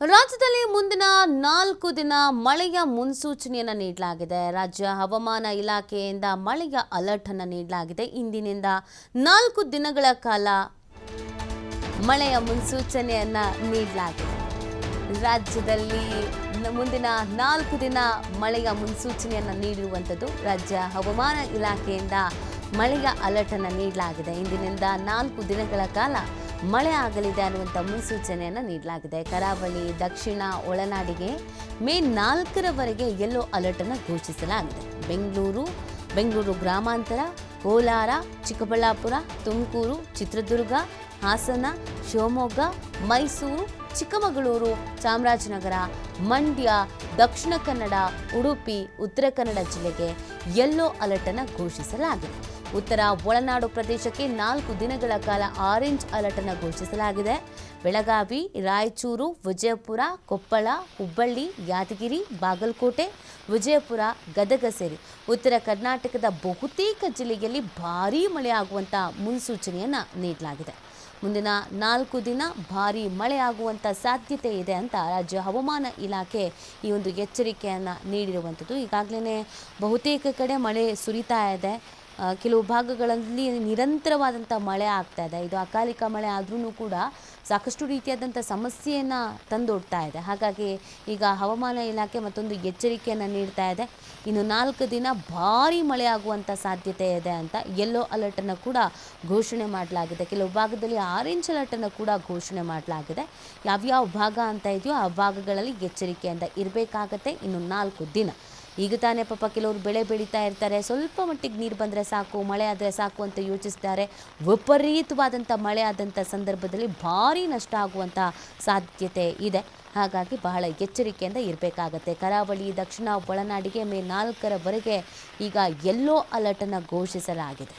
ರಾಜ್ಯದಲ್ಲಿ ಮುಂದಿನ 4 ದಿನ ಮಳೆಯ ಮುನ್ಸೂಚನೆಯನ್ನು ನೀಡಲಾಗಿದೆ. ರಾಜ್ಯ ಹವಾಮಾನ ಇಲಾಖೆಯಿಂದ ಮಳೆಯ ಅಲರ್ಟ್ ಅನ್ನು ನೀಡಲಾಗಿದೆ. ಇಂದಿನಿಂದ 4 ದಿನಗಳ ಕಾಲ ಮಳೆಯ ಮುನ್ಸೂಚನೆಯನ್ನು ನೀಡಲಾಗಿದೆ. ರಾಜ್ಯದಲ್ಲಿ ಮುಂದಿನ 4 ದಿನ ಮಳೆಯ ಮುನ್ಸೂಚನೆಯನ್ನು ನೀಡಿರುವಂಥದ್ದು ರಾಜ್ಯ ಹವಾಮಾನ ಇಲಾಖೆಯಿಂದ ಮಳೆಯ ಅಲರ್ಟ್ ಅನ್ನು ನೀಡಲಾಗಿದೆ. ಇಂದಿನಿಂದ 4 ದಿನಗಳ ಕಾಲ ಮಳೆ ಆಗಲಿದೆ ಅನ್ನುವಂಥ ಮುನ್ಸೂಚನೆಯನ್ನು ನೀಡಲಾಗಿದೆ. ಕರಾವಳಿ, ದಕ್ಷಿಣ ಒಳನಾಡಿಗೆ ಮೇ 4ರವರೆಗೆ ಯೆಲ್ಲೋ ಅಲರ್ಟ್ ಅನ್ನು ಘೋಷಿಸಲಾಗಿದೆ. ಬೆಂಗಳೂರು ಗ್ರಾಮಾಂತರ, ಕೋಲಾರ, ಚಿಕ್ಕಬಳ್ಳಾಪುರ, ತುಮಕೂರು, ಚಿತ್ರದುರ್ಗ, ಹಾಸನ, ಶಿವಮೊಗ್ಗ, ಮೈಸೂರು, ಚಿಕ್ಕಮಗಳೂರು, ಚಾಮರಾಜನಗರ, ಮಂಡ್ಯ, ದಕ್ಷಿಣ ಕನ್ನಡ, ಉಡುಪಿ, ಉತ್ತರ ಕನ್ನಡ ಜಿಲ್ಲೆಗೆ ಯೆಲ್ಲೋ ಅಲರ್ಟ್ ಅನ್ನು ಘೋಷಿಸಲಾಗಿದೆ. ಉತ್ತರ ಒಳನಾಡು ಪ್ರದೇಶಕ್ಕೆ 4 ದಿನಗಳ ಕಾಲ ಆರೆಂಜ್ ಅಲರ್ಟ್ ಅನ್ನು ಘೋಷಿಸಲಾಗಿದೆ. ಬೆಳಗಾವಿ, ರಾಯಚೂರು, ವಿಜಯಪುರ, ಕೊಪ್ಪಳ, ಹುಬ್ಬಳ್ಳಿ, ಯಾದಗಿರಿ, ಬಾಗಲಕೋಟೆ, ವಿಜಯಪುರ, ಗದಗ ಸೇರಿ ಉತ್ತರ ಕರ್ನಾಟಕದ ಬಹುತೇಕ ಜಿಲ್ಲೆಯಲ್ಲಿ ಭಾರೀ ಮಳೆಯಾಗುವಂಥ ಮುನ್ಸೂಚನೆಯನ್ನು ನೀಡಲಾಗಿದೆ. ಮುಂದಿನ 4 ದಿನ ಭಾರೀ ಮಳೆಯಾಗುವಂಥ ಸಾಧ್ಯತೆ ಇದೆ ಅಂತ ರಾಜ್ಯ ಹವಾಮಾನ ಇಲಾಖೆ ಈ ಒಂದು ಎಚ್ಚರಿಕೆಯನ್ನು ನೀಡಿರುವಂಥದ್ದು. ಈಗಾಗಲೇ ಬಹುತೇಕ ಕಡೆ ಮಳೆ ಸುರಿತಾ ಇದೆ. ಕೆಲವು ಭಾಗಗಳಲ್ಲಿ ನಿರಂತರವಾದಂಥ ಮಳೆ ಆಗ್ತಾ ಇದೆ. ಇದು ಅಕಾಲಿಕ ಮಳೆ ಆದ್ರೂ ಕೂಡ ಸಾಕಷ್ಟು ರೀತಿಯಾದಂಥ ಸಮಸ್ಯೆಯನ್ನು ತಂದೊಡ್ತಾ ಇದೆ. ಹಾಗಾಗಿ ಈಗ ಹವಾಮಾನ ಇಲಾಖೆ ಮತ್ತೊಂದು ಎಚ್ಚರಿಕೆಯನ್ನು ನೀಡ್ತಾ ಇದೆ. ಇನ್ನು 4 ದಿನ ಭಾರೀ ಮಳೆ ಆಗುವಂಥ ಸಾಧ್ಯತೆ ಇದೆ ಅಂತ ಯೆಲ್ಲೋ ಅಲರ್ಟನ್ನು ಕೂಡ ಘೋಷಣೆ ಮಾಡಲಾಗಿದೆ. ಕೆಲವು ಭಾಗದಲ್ಲಿ ಆರೆಂಜ್ ಅಲರ್ಟನ್ನು ಕೂಡ ಘೋಷಣೆ ಮಾಡಲಾಗಿದೆ. ಯಾವ್ಯಾವ ಭಾಗ ಅಂತ ಇದೆಯೋ ಆ ಭಾಗಗಳಲ್ಲಿ ಎಚ್ಚರಿಕೆಯಿಂದ ಇರಬೇಕಾಗತ್ತೆ. ಇನ್ನು 4 ದಿನ ಈಗ ತಾನೇ ಪಾಪ ಕೆಲವರು ಬೆಳೆ ಬೆಳೀತಾ ಇರ್ತಾರೆ. ಸ್ವಲ್ಪ ಮಟ್ಟಿಗೆ ನೀರು ಬಂದರೆ ಸಾಕು, ಮಳೆ ಆದರೆ ಸಾಕು ಅಂತ ಯೋಚಿಸ್ತಾರೆ. ವಿಪರೀತವಾದಂಥ ಮಳೆ ಆದಂಥ ಸಂದರ್ಭದಲ್ಲಿ ಭಾರೀ ನಷ್ಟ ಆಗುವಂಥ ಸಾಧ್ಯತೆ ಇದೆ. ಹಾಗಾಗಿ ಬಹಳ ಎಚ್ಚರಿಕೆಯಿಂದ ಇರಬೇಕಾಗತ್ತೆ. ಕರಾವಳಿ, ದಕ್ಷಿಣ ಒಳನಾಡಿಗೆ ಮೇ 4ರವರೆಗೆ ಈಗ ಯೆಲ್ಲೋ ಅಲರ್ಟನ್ನು ಘೋಷಿಸಲಾಗಿದೆ.